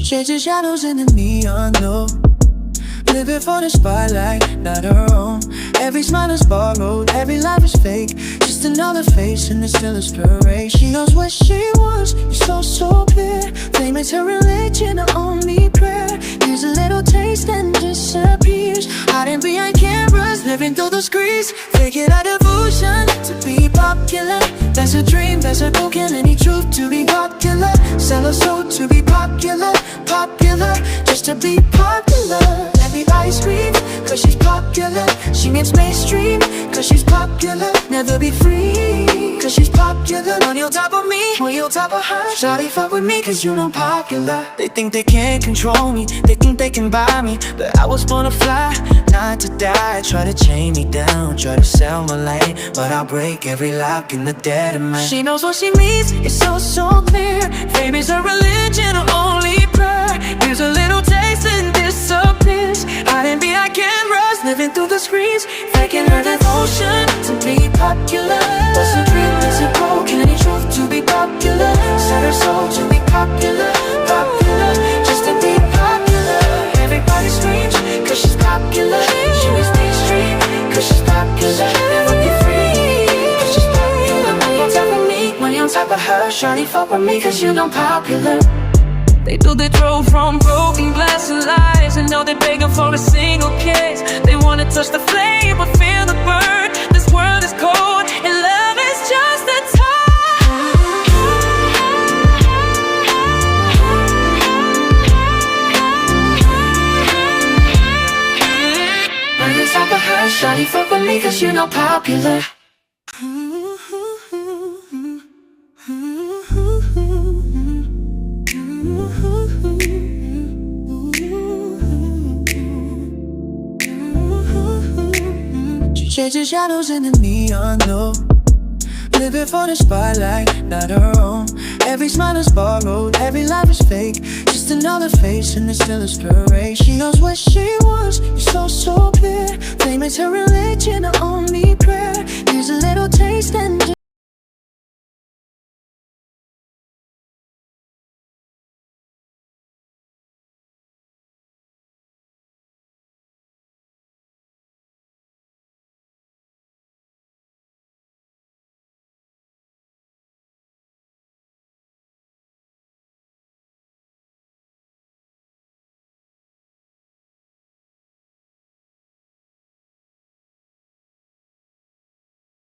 Shades of shadows in the neon glow, living for the spotlight, not her own. Every smile is borrowed, every laugh is fake. Just another face and it's still inspiration. She knows what she wants, it's so clear. Fame is her religion, her only prayer. Here's a little taste and disappears, hiding behind cameras, living through the screens. Faking our devotion to be popular. That's a dream, that's a goal, kill any truth to be popular. Sell her soul to be popular, popular, just to be popular. Everybody scream, cause she's popular. She means mainstream, cause she's popular. Never be free, cause she's popular. On your top of me, on your top of her. Shawty fuck with me, cause you know popular. They think they can't control me, they think they can buy me, but I was born to fly, not to die. Try to chain me down, try to sell my light, but I'll break every lock in the dead of night. She knows what she means, it's so clear. Fame is her religion, her only prayer. Here's a little taste and disappears, hiding behind cameras, living through the screens. Faking her devotion to be popular. What's a dream, is it broke? Any truth to be popular? Set her soul to be popular, popular, just to be popular. Everybody screams, cause she's popular. She was mainstream, cause she's popular. Never be free, cause she's popular. Money on top of me, money on top of her. Shawty fuck with me, cause you know popular. They do the throw from broken glass and lies, and now they're begging for a single kiss. They wanna touch the flame but feel the burn. This world is cold and love is just a touch. Money on top of her, shawty fuck with me, cause you know popular. Shades of shadows in the neon glow, living for the spotlight, not her own. Every smile is borrowed, every laugh is fake. Just another face and it's still inspiration. She knows what she wants, it's so clear. Fame is her religion, her only prayer. Here's a little taste and